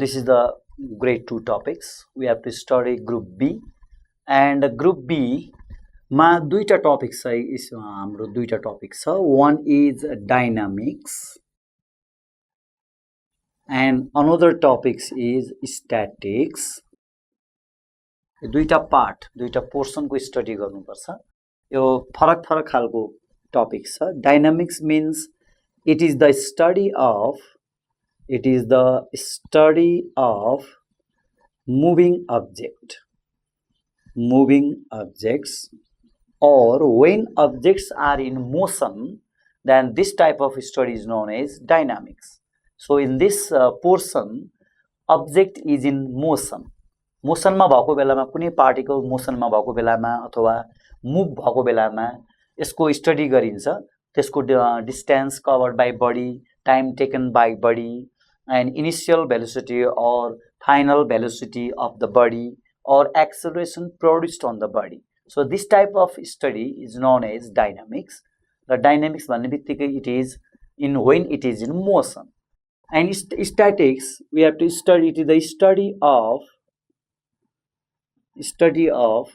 this is the grade 2 topics. We have to study group B, and group B मा दुईटा topic छ हाम्रो दुईटा टपिक छ. One is dynamics and another topics is statics. दुईटा part दुईटा portion को स्टडी गर्नुपर्छ. यो फरक फरक खालको टपिक छ. Dynamics means it is the study of moving objects, or when objects are in motion, then this type of study is known as dynamics. So in this portion, object is in motion. Motion मा भएको बेलामा कुनै particle motion मा भएको बेलामा अथवा move भएको बेलामा यसको स्टडी गरिन्छ. त्यसको distance covered by body, time taken by body, and initial velocity or final velocity of the body, or acceleration produced on the body. So this type of study is known as dynamics. The dynamics भन्ने बित्तिकै it is in when it is in motion. And statics, we have to study, it is the study of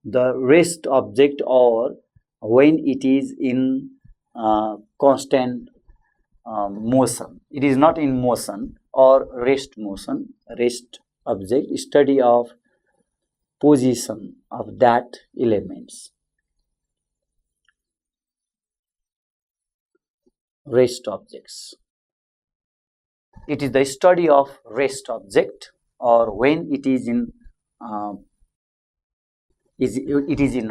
the rest object, or when it is in constant motion. It is not in motion or rest motion. Rest object, study of position of that elements. Rest objects. It is the study of rest object, or when it is in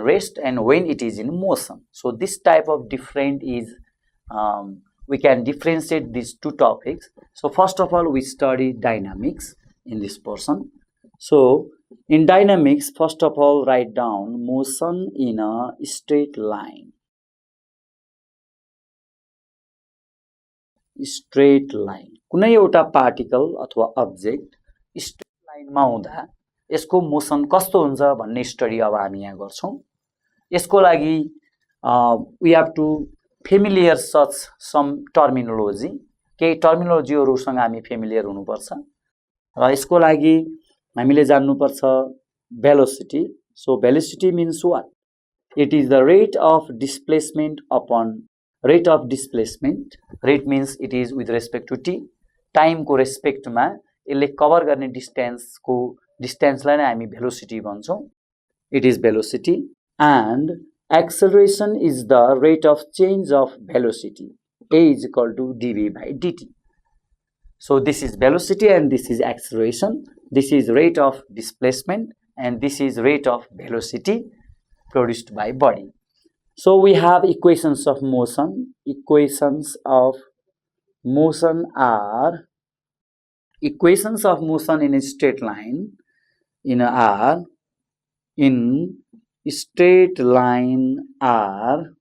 rest and when it is in motion. So this type of different is we can differentiate these two topics. So first of all, we study dynamics in this portion. So in dynamics, first of all, write down motion in a straight line. Straight line. कुनै एउटा particle अथवा object straight लाइनमा हुँदा यसको motion कस्तो हुन्छ भन्ने study अब हामी यहाँ गर्छौं. यसको लागि we have to familiar such some terminology. केही टर्मिनोलोजीहरुसँग हामी फेमिलियर हुनुपर्छ. र यसको लागि हामीले जान्नुपर्छ velocity. So velocity means what? It is the rate of displacement upon rate of displacement. Rate means it is with respect to t. Time को respect मा यसले cover गर्ने डिस्टेन्स को डिस्टेन्सलाई नै हामी velocity भन्छौं. It is velocity. And acceleration is the rate of change of velocity. A is equal to dv by dt. So this is velocity and this is acceleration. This is rate of displacement and this is rate of velocity produced by body. So we have equations of motion. Equations of motion in a straight line in straight line are,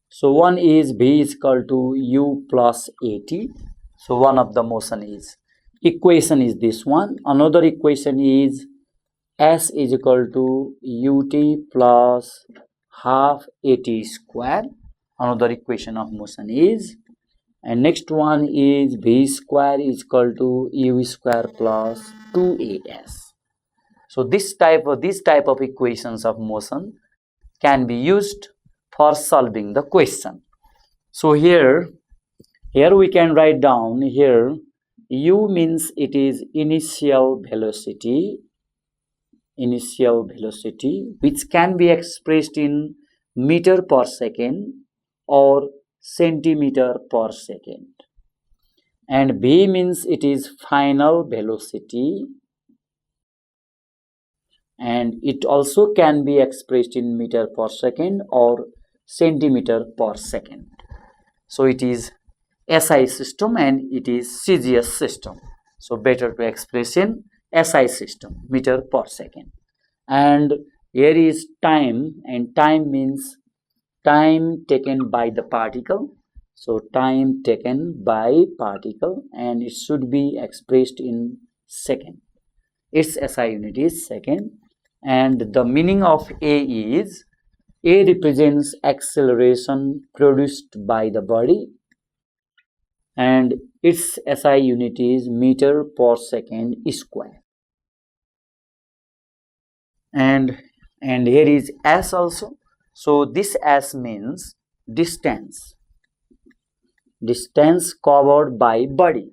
so one is v is equal to u plus at. So one of the motion is equation is this one. Another equation is s is equal to ut plus half at square. Another equation of motion is, and next one is v square is equal to u square plus 2as. So these type of equations of motion can be used for solving the question. So here we can write down here u means it is initial velocity which can be expressed in meter per second or centimeter per second, and v means it is final velocity, and it also can be expressed in meter per second or centimeter per second. So it is SI system and it is CGS system. So better to express in SI system, meter per second. And here is time, and time means time taken by the particle. So time taken by particle, and it should be expressed in second. Its SI unit is second. And the meaning of A is, A represents acceleration produced by the body, and its SI unit is meter per second square. And here is S also. So this S means distance covered by body.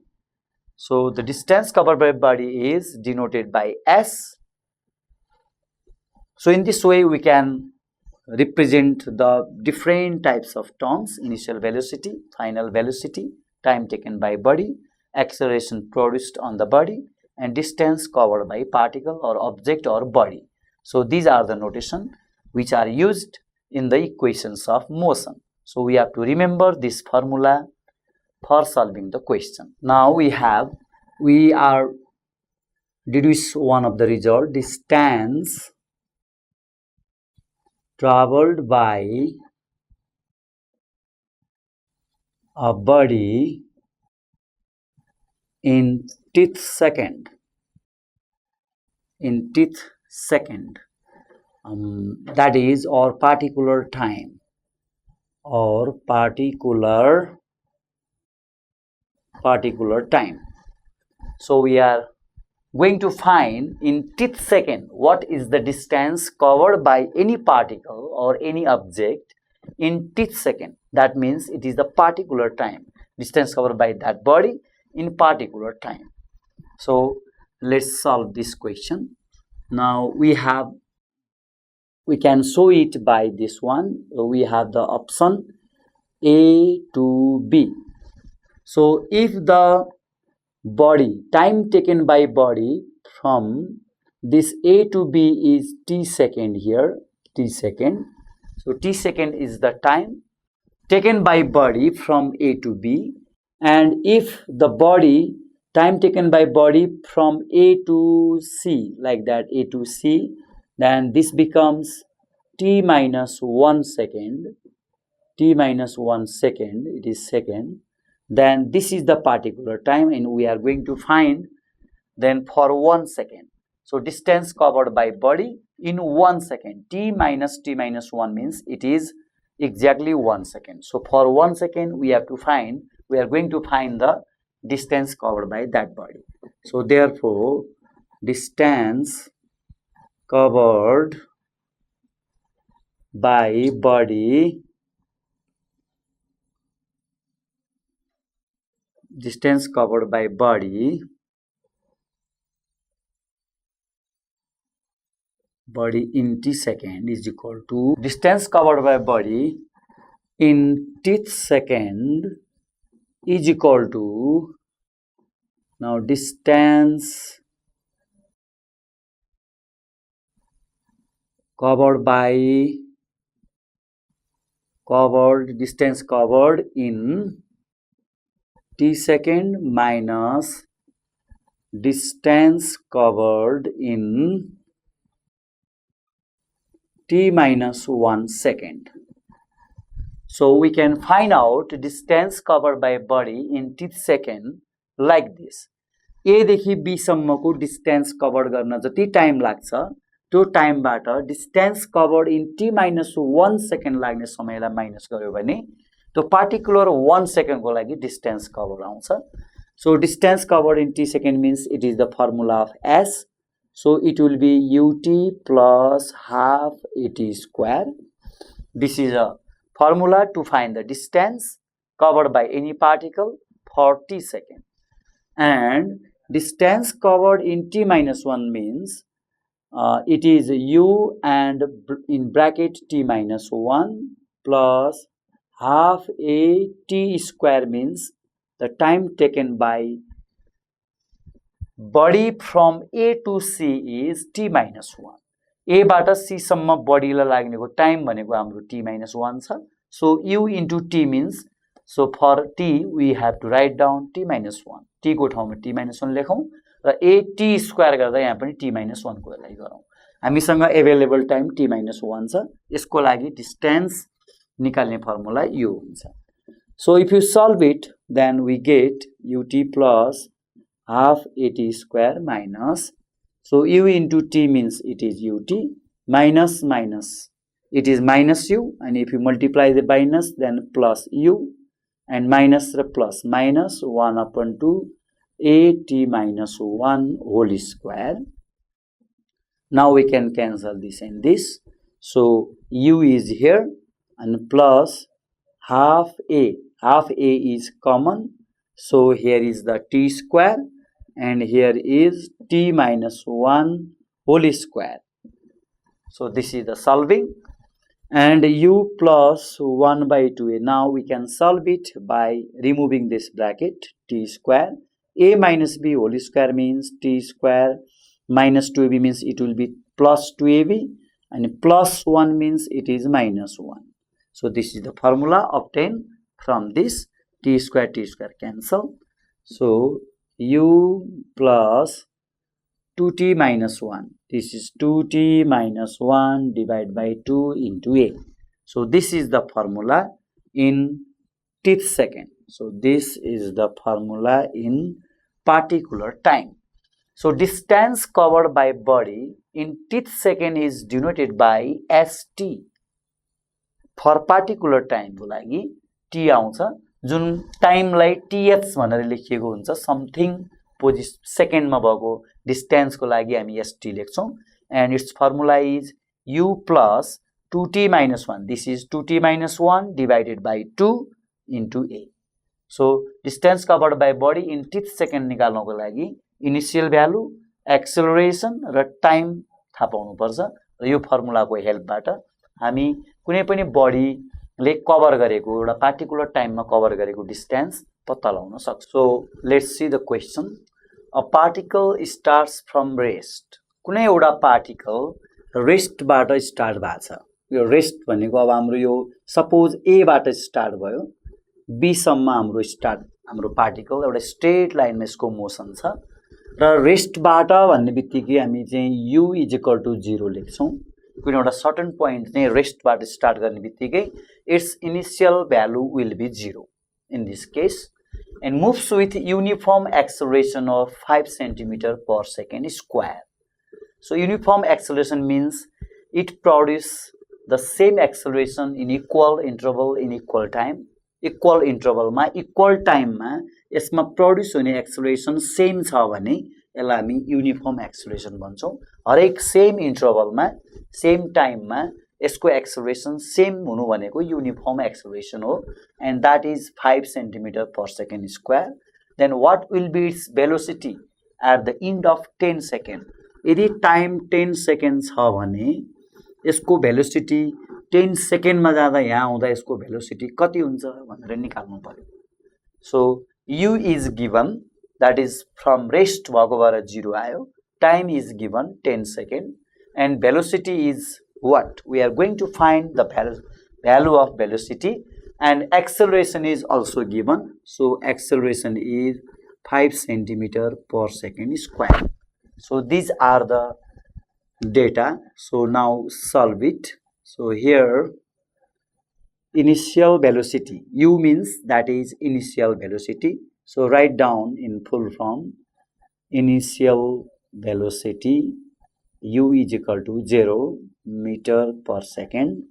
So the distance covered by body is denoted by S. So in this way we can represent the different types of terms: initial velocity, final velocity, time taken by body, acceleration produced on the body, and distance covered by particle or object or body. So these are the notation which are used in the equations of motion. So we have to remember this formula for solving the question. Now we are deduce one of the result: distance traveled by a body in tenth second. That is our particular time, or particular time. So we are going to find in tenth second what is the distance covered by any particle or any object in tenth second. That means it is the particular time, distance covered by that body in particular time. So let's solve this question. Now we can show it by this one. We have the option A to B. So if the body, time taken by body from this A to B is t second here, t second. So t second is the time taken by body from A to B, and if the body, time taken by body from A to C, like that, A to C, then this becomes t minus 1 second, it is second. Then this is the particular time, and we are going to find then for 1 second. So distance covered by body in 1 second, t minus 1 means it is exactly 1 second. So for 1 second we are going to find the distance covered by that body. So therefore distance covered by body in t second is equal to distance covered by body in t second is equal to, now distance distance covered in t second minus distance covered in t minus 1 second. So we can find out distance covered by body in t second like this. A देखि B सम्मको distance covered गर्न जति time लाग्छ त्यो टाइमबाट distance covered in t minus 1 second लाग्ने समयलाई minus गर्यो भने त्यो particular 1 second को लागि distance covered आउँछ. So distance covered in t second means it is the formula of S. So it will be ut plus half at square. This is a formula to find the distance covered by any particle for t second. And distance covered in t minus 1 means it is u and in bracket t minus 1 plus half a t square means the time taken by body from A to C is t minus 1. A बाट C सम्म body ला लाग्नेको time भनेको हाम्रो t minus 1 छ. So u into t means, so for t we have to write down t minus 1. t को ठाउँमा t minus 1 लेखौं raw a t square गर्दा यहाँ पनि t minus 1 को लागि गरौं. हामीसँग available time t minus 1 छ. यसको लागि distance निकाल्ने formula u हुन्छ. So if you solve it, then we get ut plus half at square minus, so u into t means it is ut, minus minus it is minus u, and if you multiply the minus then plus u, and minus raw plus minus 1 upon 2 at minus 1 whole square. Now we can cancel this and this. So u is here and plus half a. Half a is common. So here is the t square and here is t minus 1 whole square. So this is the solving. And u plus 1 by 2a. Now we can solve it by removing this bracket t square. A minus b whole square means t square minus 2ab means it will be plus 2ab and plus 1 means it is minus 1. So this is the formula obtained from this. T square cancel. So u plus 2t minus 1. This is 2t minus 1 divided by 2 into a. So this is the formula in tenth second. So this is the formula in particular time. So distance covered by body in tenth second is denoted by st. For particular time को लागि t आउँछ जुन टाइमलाई th भनेर लेखिएको हुन्छ something सेकेन्डमा भएको डिस्टेन्सको लागि हामी st लेख्छौं and its formula is u plus 2t minus 1. This is 2t minus 1 divided by 2 into a. So distance covered by body in tenth second निकाल्नको लागि इनिशियल भ्यालु एक्सेलरेसन र time थाहा पाउनु पर्छ र यो फर्मुलाको हेल्पबाट हामी कुनै पनि बडीले कभर गरेको एउटा पार्टिकुलर टाइममा कभर गरेको डिस्टेन्स पत्ता लगाउन सक्छौं. So let's see the question. A particle starts from rest. कुनै एउटा पार्टिकल रेस्टबाट स्टार्ट भएको छ. यो रेस्ट भनेको अब हाम्रो यो सपोज ए बाट स्टार्ट भयो बी सम्म हाम्रो पार्टिकल एउटा स्ट्रेट लाइनमा यसको मोसन छ र रेस्टबाट भन्ने बित्तिकै हामी चाहिँ u = 0 लेख्छौं. कुनै एउटा सर्टेन पोइन्ट चाहिँ रेस्टबाट स्टार्ट गर्ने बित्तिकै it's initial value will be 0 in this case and moves with uniform acceleration of 5 centimeter per second square. So uniform acceleration means it produces the same acceleration in equal interval in equal time. Equal interval मा equal time मा यसमा produce हुने acceleration same छ भने यसलाई हामी uniform acceleration भन्छौं. हरेक same इन्टरभलमा same टाइममा यसको एक्सेलरेसन सेम हुनु भनेको युनिफर्म एक्सेलरेसन हो and that is 5 centimeter per second square. Then what will be its velocity at the end of 10 second? यदि टाइम 10 सेकेन्ड छ भने यसको भेलोसिटी 10 सेकेन्डमा जाँदा यहाँ आउँदा यसको भेलोसिटी कति हुन्छ भनेर निकाल्नु पर्यो. सो u is given, that is from rest भएको भएर 0 आयो. Time is given 10 second and velocity is what? We are going to find the value of velocity and acceleration is also given. So acceleration is 5 centimeter per second square. So these are the data. So now solve it. So here initial velocity, u means that is initial velocity. So write down in full form initial velocity u is equal to 0 meter per second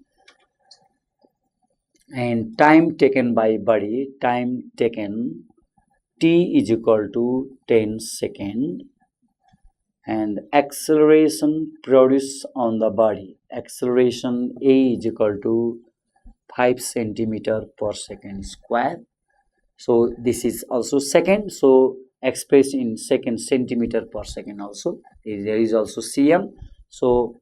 and time taken by body, time taken t is equal to 10 second and acceleration produced on the body, acceleration a is equal to 5 centimeter per second square. So this is also second, so expressed in second centimeter per second also. There is also cm. So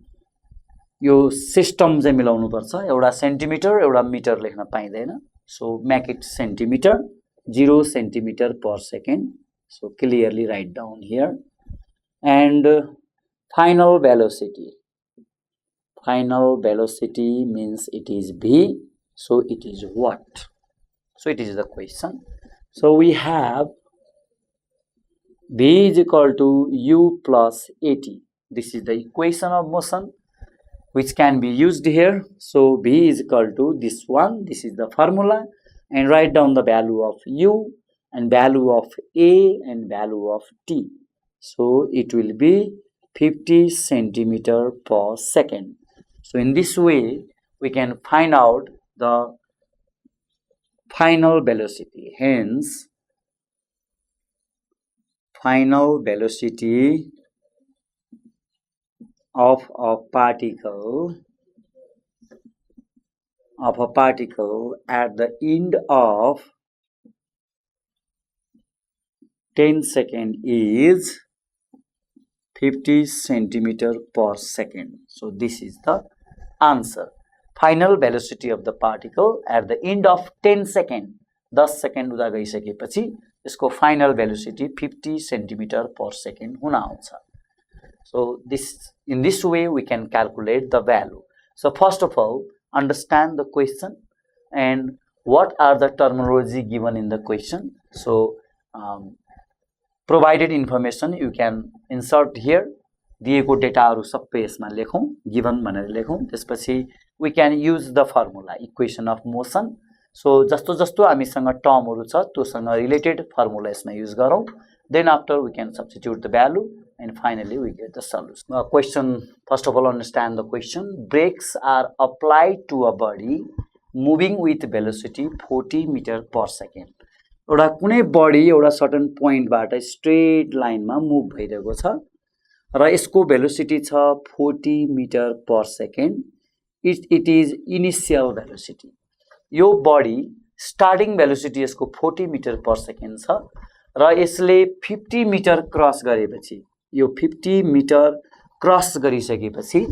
yo system चाहिँ मिलाउनु पर्छ. एउटा centimetre एउटा metre लेख्न पाइदैन. So make it centimeter, 0 centimeter per second. So clearly write down here. And final velocity. Final velocity means it is v. So it is what? So it is the question. So we have v is equal to u plus at. This is the equation of motion which can be used here. So v is equal to this one. This is the formula and write down the value of u and value of a and value of t. So it will be 50 centimeter per second. So in this way we can find out the final velocity. Hence, final velocity of a particle at the end of 10 seconds is 50 centimeter per second. So this is the answer. Final velocity of the particle at the end of 10 seconds. 10 second हुँदा गइसकेपछि यसको final velocity 50 centimetre per second हुन आउँछ. So in this way we can calculate the value. So first of all, understand the question and what are the terminology given in the question. So provided information you can insert here. दिएको डेटाहरु सबै यसमा लेखौं, given भनेर लेखौं. त्यसपछि we can use the formula equation of motion. So जस्तो जस्तो हामीसँग टर्महरु छ त्योसँग रिलेटेड फर्मुला यसमा युज गरौं. Then after we can substitute the value and finally we get the solution. Question, first of all understand the question. Brakes are applied to a body moving with velocity 40 meter per second. एउटा कुनै body एउटा certain पोइन्टबाट straight लाइनमा move भइरहेको छ र यसको velocity छ 40 metre per second. It is initial velocity. यो बडी स्टार्टिङ भेलोसिटी यसको 40 मिटर पर सेकेन्ड छ र यसले 50 मिटर क्रस गरेपछि यो 50 मिटर क्रस गरिसकेपछि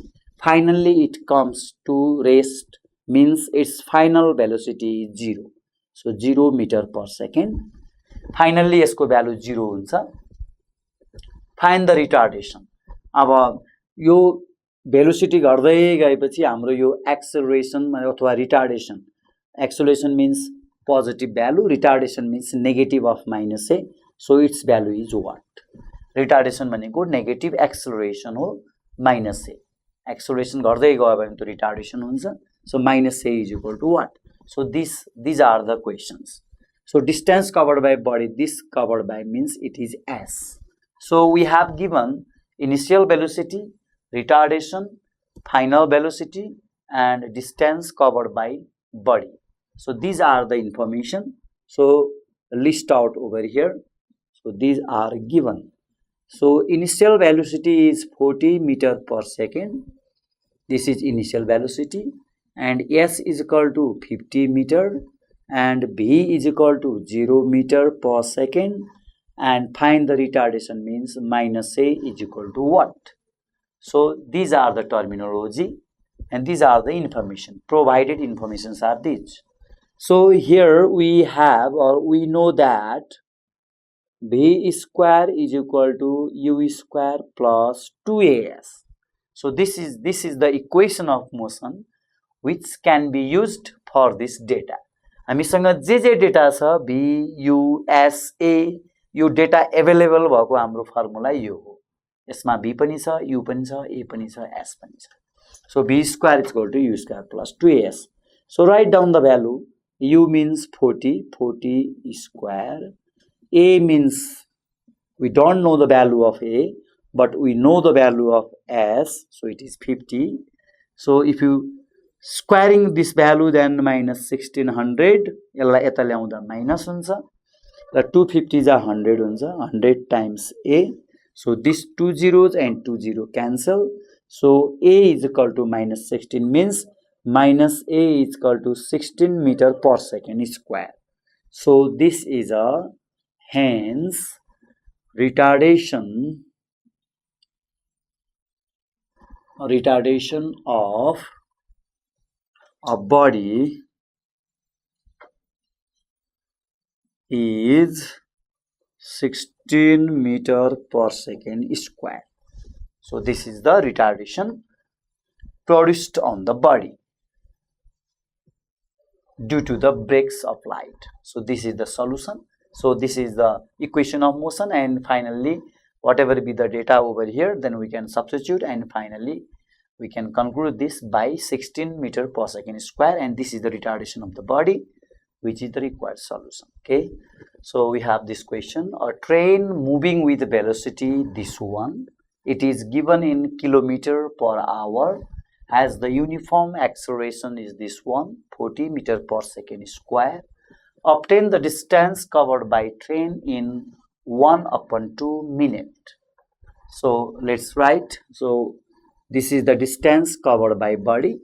finally it comes to rest, means its final velocity is 0. So 0 meter per second. Finally यसको value 0 हुन्छ. Find the retardation. अब यो भेलोसिटी घट्दै गएपछि हाम्रो यो एक्सेलरेसन अथवा retardation. Acceleration means positive value, retardation means negative of minus a. So its value is what? Retardation भनेको negative acceleration हो minus a. Acceleration गर्दै गयो भने त retardation हुन्छ. So minus a is equal to what? So these are the questions. So distance covered by body, this covered by means it is s. So we have given initial velocity, retardation, final velocity and distance covered by body. So these are the information. So list out over here. So these are given. So initial velocity is 40 meter per second. This is initial velocity and s is equal to 50 meter and v is equal to 0 meter per second and find the retardation means minus a is equal to what? So these are the terminology and these are the information. Provided informations are these. So here we have or we know that v square is equal to u square plus 2as. So this is the equation of motion which can be used for this data. हामीसँग जे data छ v u s a yo data available भएको हाम्रो formula यो हो. यसमा v पनि छ, u पनि छ, a पनि छ, s पनि छ. So v square is equal to u square plus 2as. So write down the value. U means 40 square. A means we don't know the value of A, but we know the value of S, so it is 50. So if you squaring this value, then minus 1600, यसलाई यता ल्याउँदा minus हुन्छ र 250 is 100 हुन्छ, 100 times A. So this 2 zeros and 2 0 cancel. So A is equal to minus 16 means minus a is equal to 16 meter per second square. So this is a hence retardation of a body is 16 meter per second square. So this is the retardation produced on the body due to the breaks of light. So this is the solution. So this is the equation of motion and finally whatever be the data over here, then we can substitute and finally we can conclude this by 16 meter per second square and this is the retardation of the body which is the required solution. Okay, so we have this question. A train moving with velocity this one, it is given in kilometer per hour, has the uniform acceleration is this one 40 meter per second square. obtain the distance covered by train in 1/2 minute. So let's write. So this is the distance covered by body.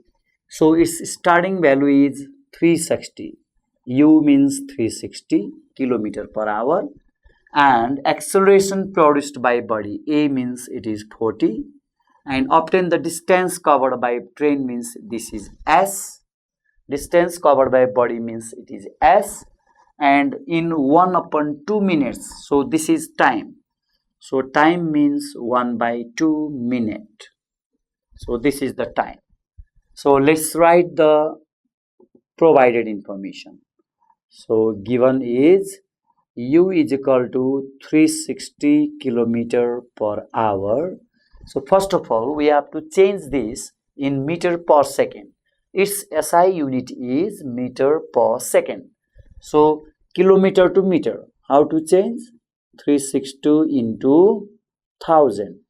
So its starting value is 360. U means 360 kilometer per hour, and acceleration produced by body, A means it is 40, and obtain the distance covered by train means this is S. Distance covered by body means it is S, and in 1/2 minutes, so this is time. So time means 1/2 minute. So this is the time. So let's write the provided information. So given is U is equal to 360 kilometer per hour. So first of all, we have to change this in meter per second. Its SI unit is meter per second. So kilometer to meter, how to change? 360 into 1000.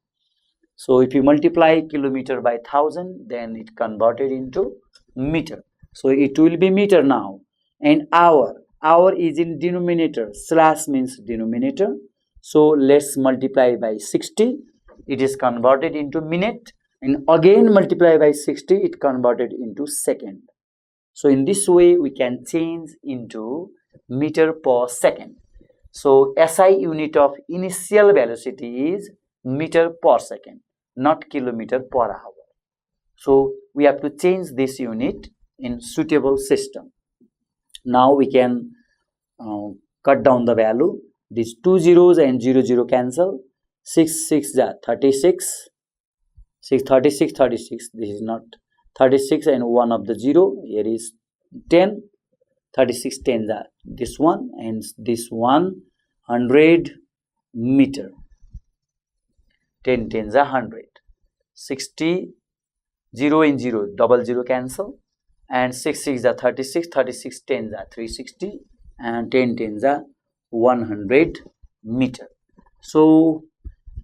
So if you multiply kilometer by 1000, then it converted into meter. So it will be meter now. And hour is in denominator, slash means denominator. So let's multiply by 60. It is converted into minute, and again multiply by 60, it converted into second. So in this way we can change into meter per second. So SI unit of initial velocity is meter per second, not kilometer per hour. So we have to change this unit in suitable system. Now we can cut down the value. These 2 zeros and 0 cancel. 6 6 are 36. 36. This is not 36, and 1 of the 0. Here is 10. 36 tens are this one, and this 100 meter. 10 tens are 100. 60, 0 and 0, double 0 cancel, and 6 6 are 36. 36 tens are 360, and 10 tens are 100 meter. So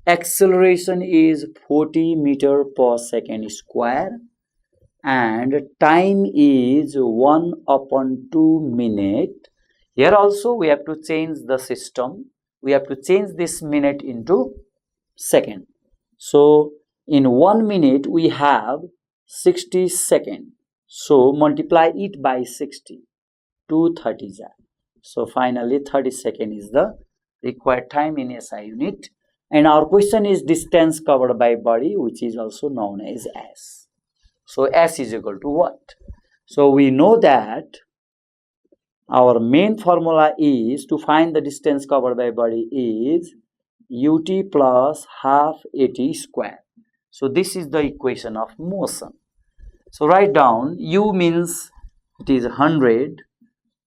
acceleration is 40 meter per second square, and time is 1/2 minute. Here also we have to change the system. We have to change this minute into second. So in 1 minute we have 60 seconds. So multiply it by 60. 2 30s are. So finally 30 seconds is the required time in SI unit. And our question is distance covered by body, which is also known as S. So S is equal to what? So we know that our main formula is to find the distance covered by body is ut plus half at square. So this is the equation of motion. So write down U means it is 100,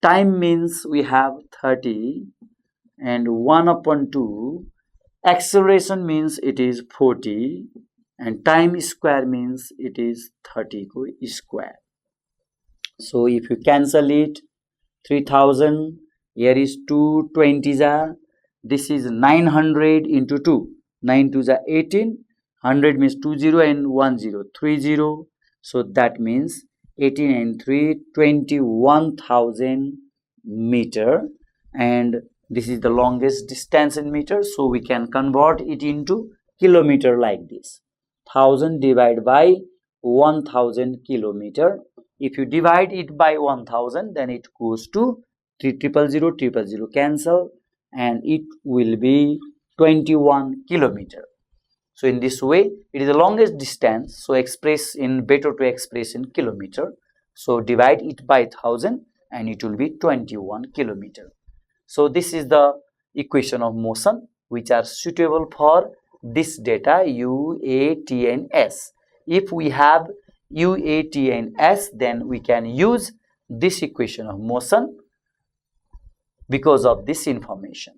time means we have 30, and 1/2. Acceleration means it is 40, and time square means it is 30 square. So if you cancel it, 3000, here is 2 20s are, this is 900 into 2, 9 2s are 18, 100 means 20 and 10, 30. So that means 18 and 3, 21,000 meter, and this is the longest distance in meters, so we can convert it into kilometer like this. 1000 divided by 1000 kilometer. If you divide it by 1000, then it goes to 300 cancel, and it will be 21 kilometer. So in this way, it is the longest distance. So better to express in kilometer. So divide it by 1000, and it will be 21 kilometer. So this is the equation of motion which are suitable for this data U, A, T and S. If we have U, A, T and S, then we can use this equation of motion because of this information.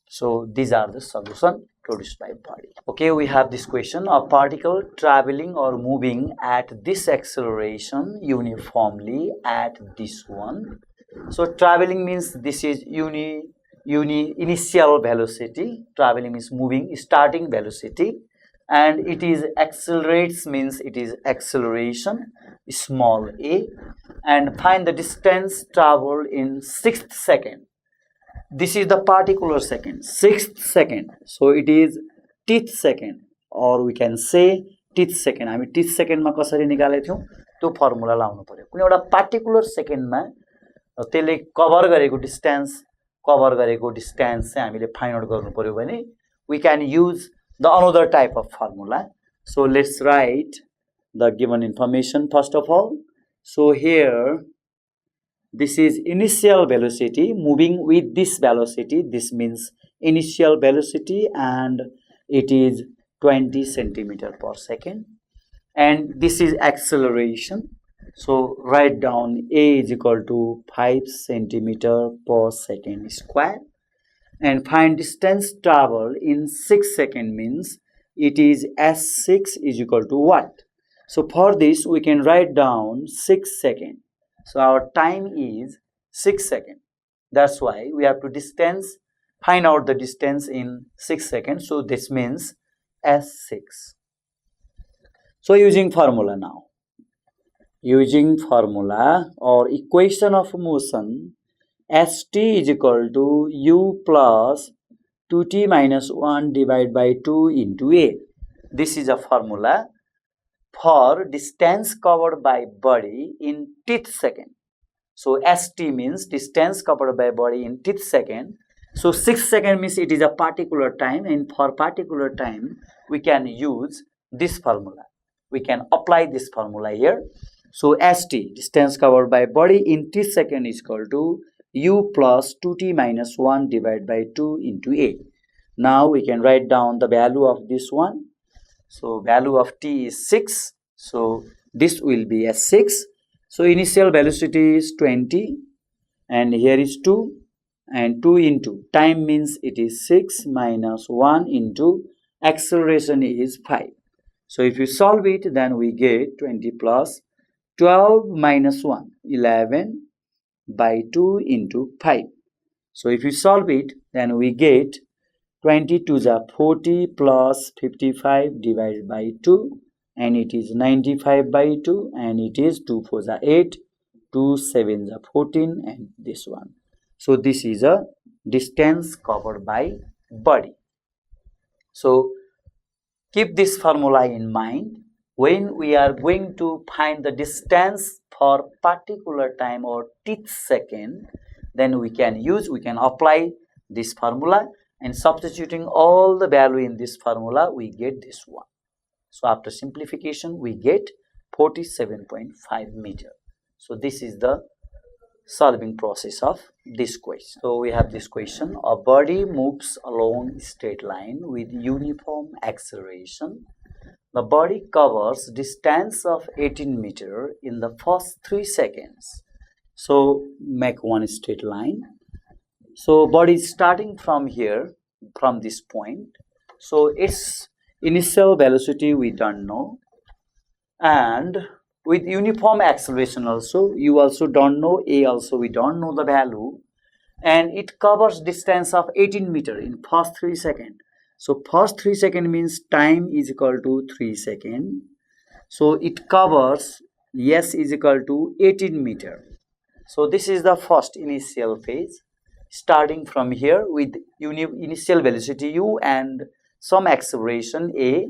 So these are the solution produced by body. Okay, we have this question: a particle traveling or moving at this acceleration uniformly at this one. So traveling means this is initial velocity. Traveling means moving, starting velocity, and it is accelerates means it is acceleration, small a, and find the distance traveled in 6th second. This is the particular second, 6th second. So it is th second, or we can say th second. हामी th second मा कसरी निकालेको थियौं त्यो formula लाउनु पर्यो. कुनै एउटा पार्टिकुलर सेकेन्डमा त्यसले कभर गरेको डिस्टेन्स चाहिँ हामीले फाइन्ड आउट गर्नु पर्यो भने we can use the another type of formula. So let's write the given information first of all. So here this is initial velocity moving with this velocity. This means initial velocity, and it is 20 centimeter per second. And this is acceleration. So write down a is equal to 5 centimeter per second square. And find distance traveled in 6 seconds means it is S6 is equal to what? So for this we can write down 6 seconds. So our time is 6 seconds. That's why we have to find out the distance in 6 seconds. So this means S6. So using formula now. Using formula or equation of motion, St is equal to u plus 2t minus 1 divided by 2 into a. This is a formula for distance covered by body in th second. So St means distance covered by body in th second. So 6 seconds means it is a particular time, and for particular time we can use this formula. We can apply this formula here. So St, distance covered by body in th second, is equal to u plus 2t minus 1 divided by 2 into a. Now we can write down the value of this one. So value of t is 6. So this will be as 6. So initial velocity is 20, and here is 2, and 2 into time means it is 6 minus 1 into acceleration is 5. So if you solve it, then we get 20 plus 12 minus 1, 11 by 2 into 5. So if you solve it, then we get 20 to the 40 plus 55 divided by 2, and it is 95 by 2, and it is 2 for the 8, 2 7 the 14, and this one. So this is a distance covered by body. So keep this formula in mind when we are going to find the distance for particular time or th second. Then we can apply this formula, and substituting all the value in this formula, we get this one. So after simplification, we get 47.5 meter. So this is the solving process of this question. So we have this question: a body moves along a straight line with uniform acceleration. The body covers distance of 18 meter in the first 3 seconds. So make one straight line. So body is starting from here, from this point. So its initial velocity we don't know, and with uniform acceleration also, you also don't know, a also we don't know the value, and it covers distance of 18 meter in first 3 seconds. So first 3 seconds means time is equal to 3 seconds. So it covers s is equal to 18 meter. So this is the first initial phase, starting from here with initial velocity u and some acceleration a,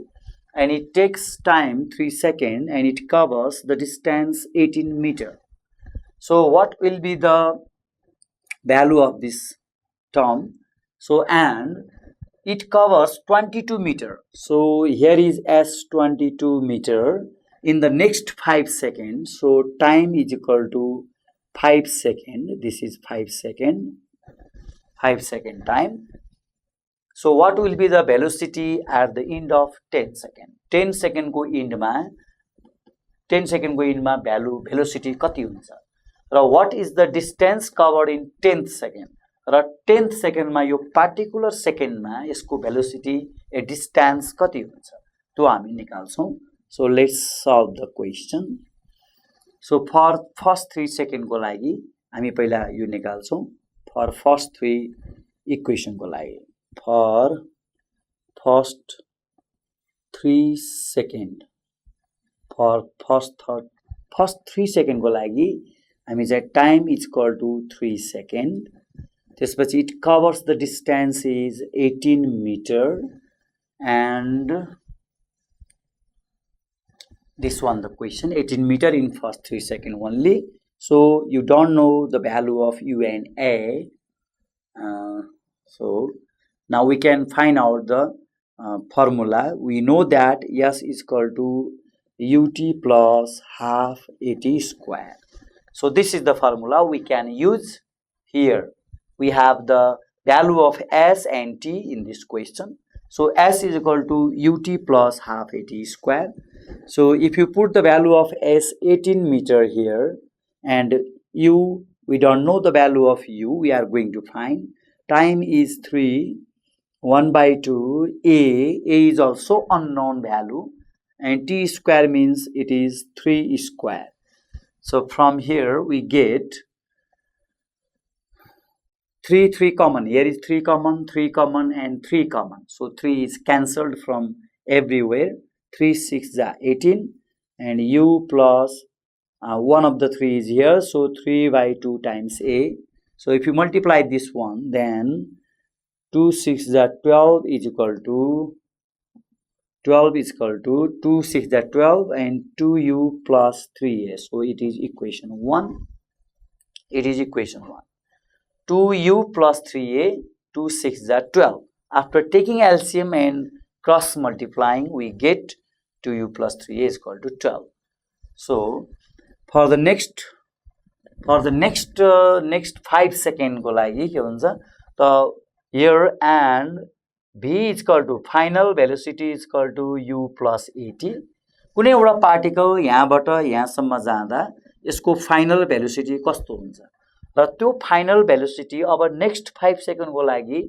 and it takes time 3 seconds, and it covers the distance 18 meter. So what will be the value of this term? So and it covers 22 meter. So here is s 22 meter in the next 5 seconds. So time is equal to 5 seconds. This is 5 seconds. 5 second time. So what will be the velocity at the end of 10 seconds? 10 second को end मा velocity कति हुन्छ? र what is the distance covered in 10th second? Raw 10th second मा यो particular second मा यसको velocity a distance कति हुन्छ? त्यो हामी निकाल्छौं. So let's solve the question. So for first 3 second को लागि हामी पहिला यो निकाल्छौं. For first 3 equation को लागि, for first 3 second for first 3 सेकेन्डको लागि हामी चाहिँ time is equal to 3 second त्यसपछि it covers the distance is 18 metre and this one the question 18 meter in first 3 seconds only. So you don't know the value of u and a, so now we can find out the formula. We know that s is equal to ut plus half at square. So this is the formula we can use here. We have the value of s and t in this question. So s is equal to ut plus half at square. So if you put the value of s 18 meter here and u, we don't know the value of u, we are going to find time is 3, 1 by 2, a is also unknown value and t square means it is 3 square. So from here we get 3 common. Here is 3 common, 3 common and 3 common. So 3 is cancelled from everywhere. 3 6 is 18 and u plus one of the 3 is here. So 3 by 2 times a. So if you multiply this one, then 2 6 is 12 is equal to 2 6 is 12 and 2u plus 3a. So it is equation 1. It is equation 1. 2u plus 3a, 2 6 is 12. After taking LCM and cross multiplying, we get 2u plus 3a is equal to 12. So for the next 5 second को लागि के हुन्छ त here and v is equal to final velocity is equal to u plus at. कुनै एउटा particle यहाँबाट यहाँसम्म जाँदा यसको फाइनल भेलोसिटी कस्तो हुन्छ र त्यो फाइनल भेलोसिटी अब नेक्स्ट 5 सेकेन्ड को लागि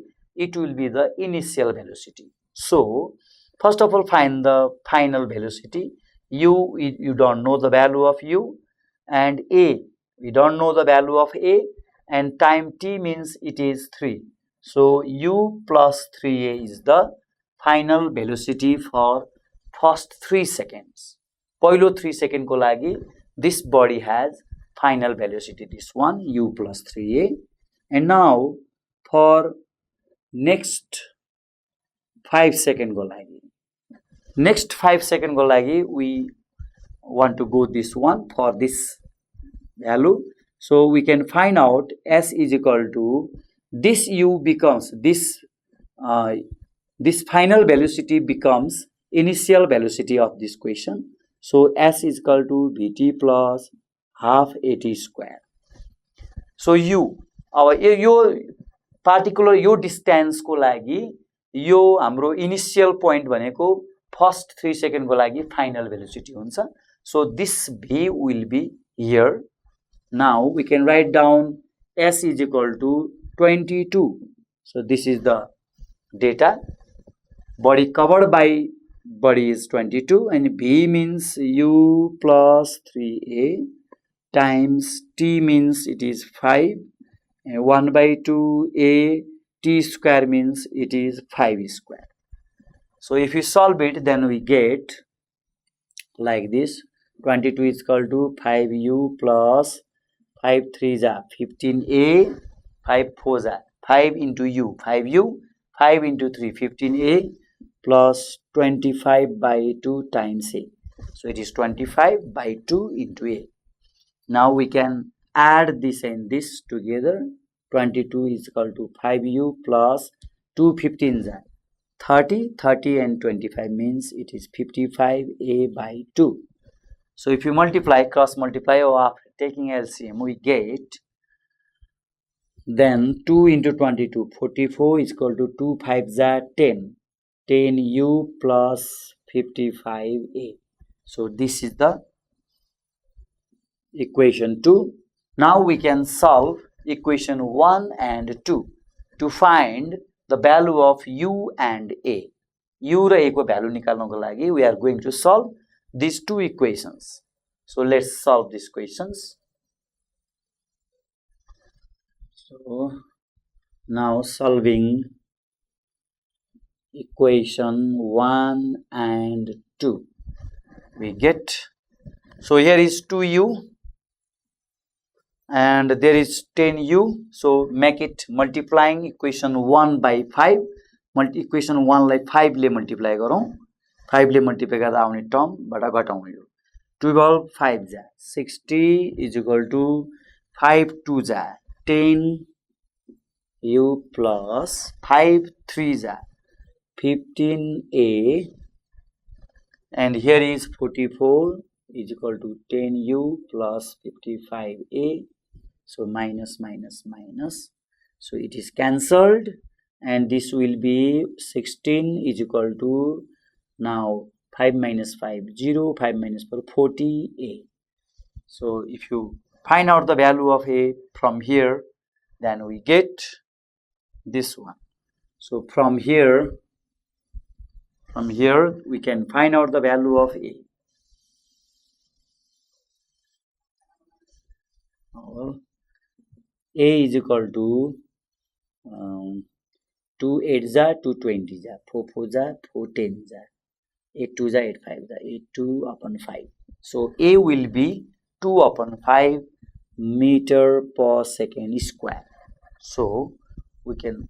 it will be the initial velocity. So first of all find the final velocity. U, you don't know the value of u, and a, we don't know the value of a, and time t means it is 3. So u plus 3a is the final velocity for first 3 seconds. पहिलो 3 second को लागि this body has final velocity, this one u plus 3a. And now for next 5 second ko lagi, next 5 second ko lagi we want to go this one for this value. So we can find out s is equal to this u becomes this final velocity becomes initial velocity of this question. So s is equal to vt plus half at square. So u, अब यो particular यो distance को लागि यो हाम्रो initial point भनेको first 3 second को लागि final velocity हुन्छ. So this v will be here. Now we can write down s is equal to 22. So this is the data. Body covered by body is 22 and v means u plus 3a times t means it is 5 and 1 by 2a t square means it is 5 square. So if you solve it, then we get like this. 22 is equal to 5u plus 5 3 is 15a, 5 4 is 5 into u, 5u, 5 into 3 15a plus 25 by 2 times a. So it is 25 by 2 into a. Now we can add this and this together. 22 is equal to 5u plus 2 15s are 30. 30 and 25 means it is 55a by 2. So if you multiply, cross multiply, or after taking LCM, we get then 2 into 22, 44 is equal to 2 5s are 10. 10u plus 55a. So this is the equation 2. Now we can solve equation 1 and 2 to find the value of u and a. U र a को value निकाल्नको लागि we are going to solve these two equations. So let's solve these questions. So now solving equation 1 and 2. We get, so here is 2u and there is 10u, so make it multiplying equation 1 by 5. Equation 1 लाई 5 ले multiply गरौँ, 5 ले multiply गर्दा आउने term बाट घटाउँ यो 12 5 जा 60 is equal to 5 2 जा 10 u plus 5 3 जा 15a, and here is 44 is equal to 10u plus 55a, so minus minus minus, so it is cancelled, and this will be 16 is equal to, now 5 minus 5 0, 5 minus 4 40a. So if you find out the value of a from here, then we get this one. So from here we can find out the value of a. A is equal to 2 8 जा 2 20 जा 4 4 जा 4 10 जा 8 2 जा 8 5 जा 8 2 upon 5. So A will be 2 upon 5 meter per second square. So we can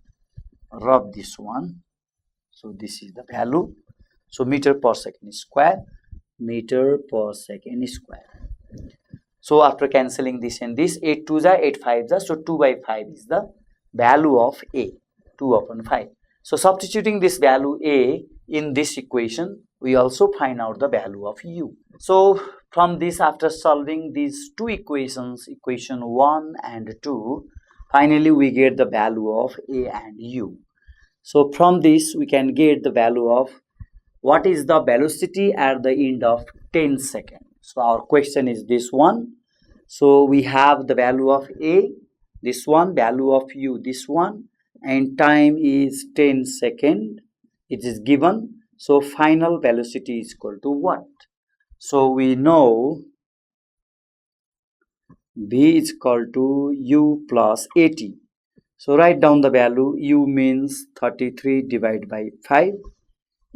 rub this one. So this is the value. So meter per second square, meter per second square. So after cancelling this and this, 8 2 ja 8 5 ja, so 2 by 5 is the value of A, 2 upon 5. So substituting this value A in this equation, we also find out the value of U. So from this, after solving these two equations, equation 1 and 2, finally we get the value of A and U. So from this we can get the value of what is the velocity at the end of 10 seconds. So our question is this one. So we have the value of A, this one, value of U, this one, and time is 10 seconds. It is given. So final velocity is equal to what? So we know V is equal to U plus 80. So write down the value. U means 33 divided by 5.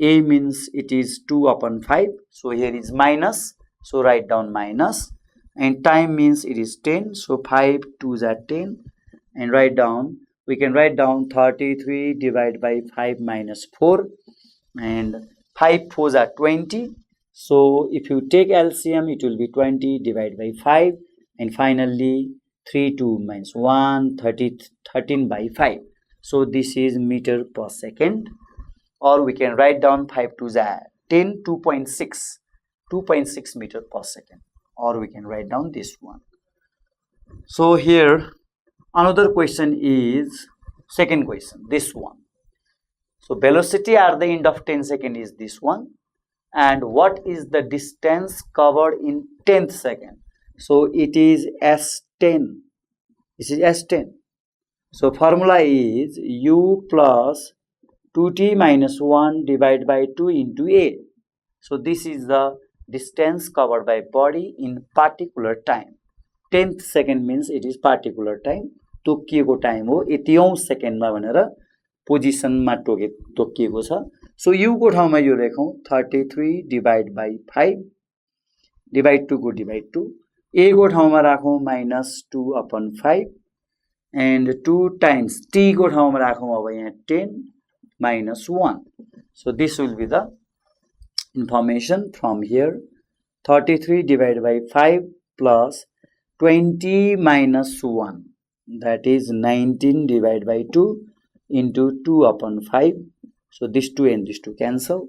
A means it is 2 upon 5. So here is minus. So write down minus. And time means it is 10. So 5 2s are 10. And write down, we can write down 33 divided by 5 minus 4. And 5 4s are 20. So if you take LCM, it will be 20 divided by 5. And finally 3 2 minus 1 13 by 5. So this is meter per second. Or we can write down 5 2s are 10, 2.6 meter per second. Or we can write down this one. So here another question is, second question, this one. So velocity at the end of 10 seconds is this one. And what is the distance covered in 10th second? So it is S10. This is S10. So formula is U plus 2t minus 1 divided by 2 into A. So this is the distance covered by body in particular time. 10th second means it is particular time. तोकिएको time हो, यतिऔं सेकेन्डमा भनेर पोजिसनमा तोकिएको छ. सो यु को ठाउँमा यो लेखौं 33 divide by 5 divide 2 को डिवाइड 2. A को ठाउँमा राखौं -2 upon 5 and 2 times t को ठाउँमा राखौं अब यहाँ 10 minus 1. So this will be the information from here. 33 divided by 5 plus 20 minus 1, that is 19 divided by 2 into 2 upon 5. So this 2 and this 2 cancel.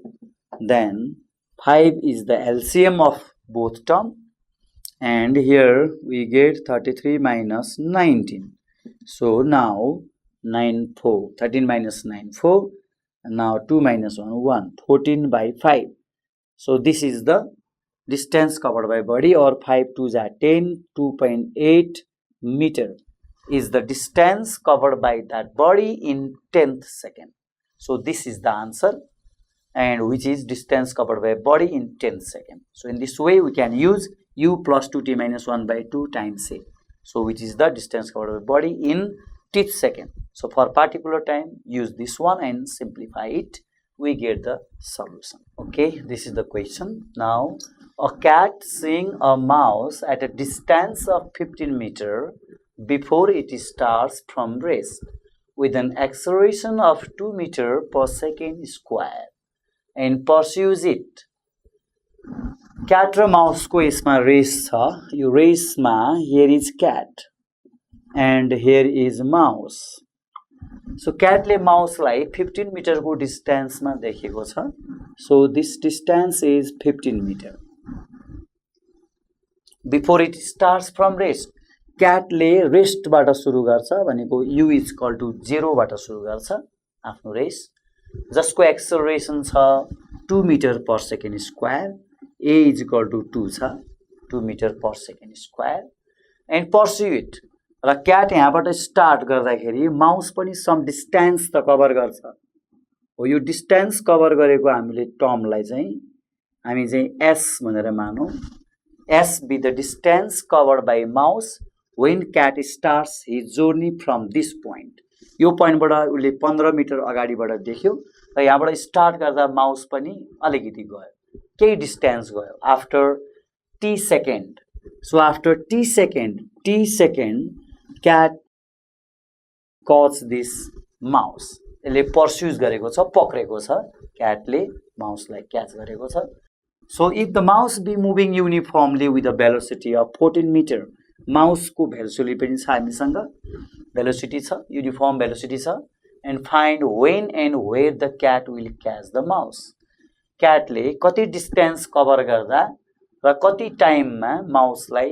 Then 5 is the LCM of both terms. And here we get 33 minus 19. So now 9 4, 13 minus 9 4. And now 2 minus 1 1, 14 by 5. So this is the distance covered by body, or 5 2s are 10, 2.8 meter is the distance covered by that body in 10th second. So this is the answer, and which is distance covered by body in 10th second. So in this way we can use U plus 2t minus 1 by 2 times A. So which is the distance covered by body in 10th second. So for particular time, use this one and simplify it. we get the solution. Okay, this is the question. Now, a cat seeing a mouse at a distance of 15 meters before it starts from rest with an acceleration of 2 meters per second square and pursues it. Cat र माउसको यसमा race छ. यो Reshma here is cat and here is mouse. So क्याटले माउसलाई 15 मिटरको डिस्टेन्समा देखेको छ. So this distance is 15 metre. Before it starts from rest, क्याटले रेस्टबाट सुरु गर्छ भनेको u is equal to 0 बाट सुरु गर्छ आफ्नो रेस, जसको एक्सेलरेसन छ 2 metre per second square. a is equal to 2 छ, 2 metre per second square. And pursue it. र क्याट यहाँबाट स्टार्ट गर्दाखेरि माउस पनि सम डिस्टेन्स त कभर गर्छ हो. यो डिस्टेन्स कभर गरेको हामीले टर्मलाई चाहिँ हामी चाहिँ s भनेर मानौँ. s be the distance covered by mouse when cat starts his journey from this point. यो पोइन्टबाट उसले 15 मिटर अगाडिबाट देख्यो र यहाँबाट स्टार्ट गर्दा माउस पनि अलिकति गयो, केही डिस्टेन्स गयो. After t second. So after t second cat caught this mouse. यसले पर्स्युज गरेको छ, पक्रेको छ. क्याटले माउसलाई क्याच गरेको छ. So if the mouse be moving uniformly with a velocity of 14 meter, माउसको velocity पनि छ हामीसँग, भेलोसिटी छ, युनिफर्म भेलोसिटी छ. And find when and where the cat will catch the mouse. क्याटले कति डिस्टेन्स कभर गर्दा र कति टाइममा माउसलाई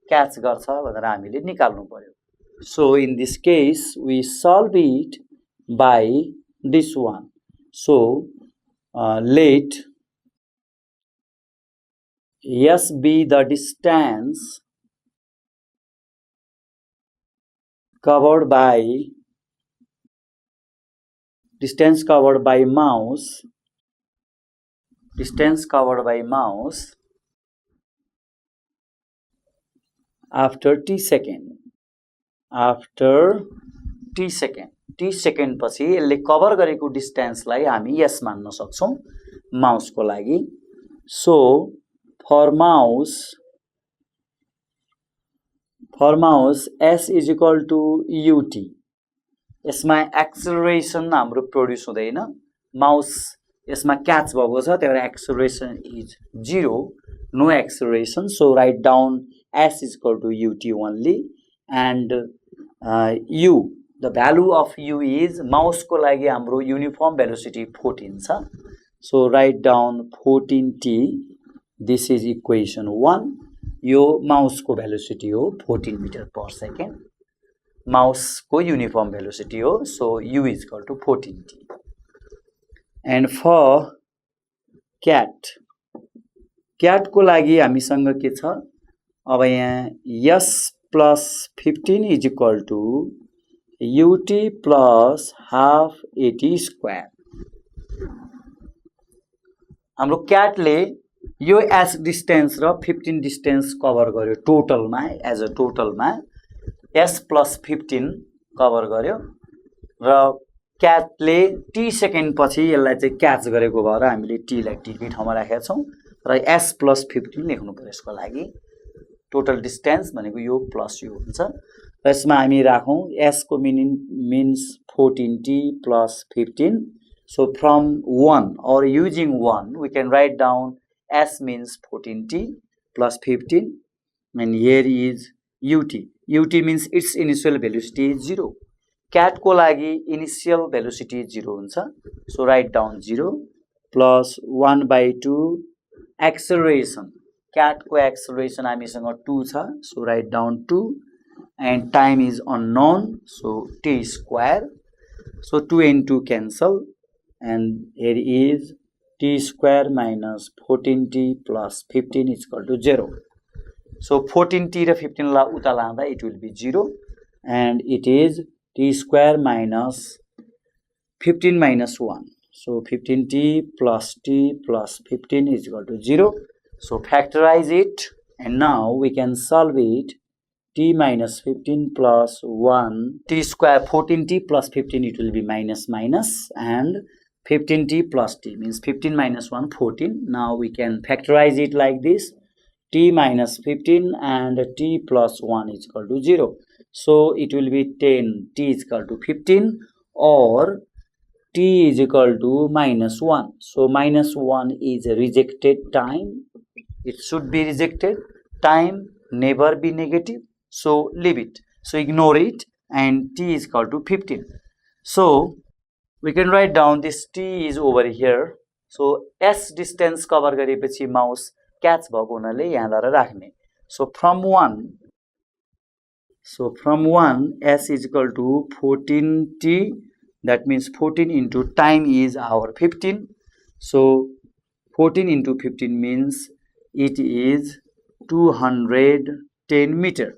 क्याच गर्छ भनेर हामीले निकाल्नु पर्यो. So in this case we solve it by this one. So let s be the distance covered by mouse after t second. t second पछि यसले कभर गरेको डिस्टेन्सलाई हामी s मान्न सक्छौं माउसको लागि. So for mouse s is equal to ut. यसमा acceleration हाम्रो प्रोड्युस हुँदैन, माउस यसमा क्याच भएको छ, त्यही भएर acceleration is 0, no acceleration. So write down s is equal to ut only. And u, the value of u is, mouse को लागि हाम्रो युनिफर्म भेलोसिटी 14 छ. So write down 14t. This is equation 1. Yo mouse को velocity हो 14 metre per second. Mouse को uniform velocity हो. So u is equal to 14t. And for cat को लागि हामीसँग के छ, अब यहाँ s plus 15 is equal to ut plus half at square. हाम्रो क्याटले यो s डिस्टेन्स र 15 डिस्टेन्स कभर गर्यो टोटलमा, एज अ टोटलमा s plus 15 कभर गर्यो र क्याटले t सेकेन्ड पछि यसलाई चाहिँ क्याच गरेको भएर हामीले t लाई t कै ठाउँमा राखेका छौं र s plus 15 लेख्नु पर्यो. यसको लागि टोटल डिस्टेन्स भनेको यो प्लस यो हुन्छ. र यसमा हामी राखौं s को mince 14t plus 15. So from 1 or using 1 we can write down s means 14t plus 15 and here is ut. ut means its initial velocity is 0. cat को लागि initial velocity 0 हुन्छ. So write down 0 plus 1 by 2 acceleration. cat को acceleration हामीसँग 2 छ. So write down 2 and time is unknown. So t square. So 2 and 2 cancel and here is t square minus 14t plus 15 is equal to 0. So 14t र 15 ला उता लाँदा it will be 0 and it is t square minus 15 minus 1. So 15t plus 15 is equal to 0. So factorize it and now we can solve it. T minus 15 plus 1, t square 14t plus 15, it will be minus and 15t plus t means 15 minus 1, 14. Now we can factorize it like this. T minus 15 and t plus 1 is equal to 0. So it will be 10, t is equal to 15, or t is equal to minus 1. So minus 1 is a rejected time. It should be rejected. Time never be negative. So leave it. So ignore it, and t is equal to 15. So we can write down this t is over here. So s distance cover गरेपछि mouse catch भएको हुनाले यहाँ ल्याएर राख्ने. So from 1 s is equal to 14t. That means 14 into time is our 15. So 14 into 15 means it is 210 meter.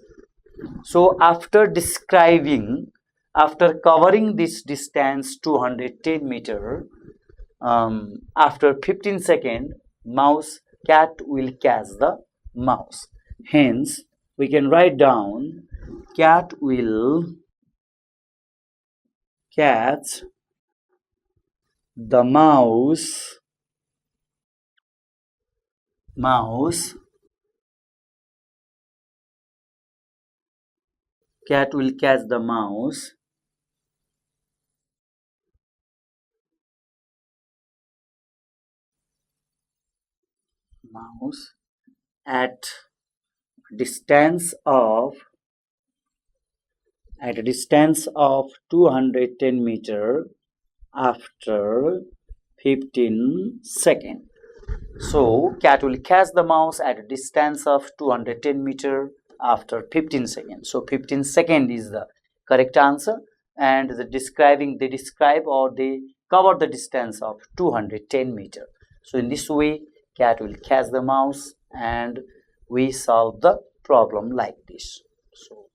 So after covering this distance 210 meter, after 15 seconds, cat will catch the mouse. Hence, we can write down cat will catch the mouse cat will catch the mouse at a distance of 210 meter after 15 seconds. So cat will catch the mouse at a distance of 210 meter after 15 seconds. So 15 seconds is the correct answer, and they cover the distance of 210 meter. So in this way, cat will catch the mouse, and we solve the problem like this. So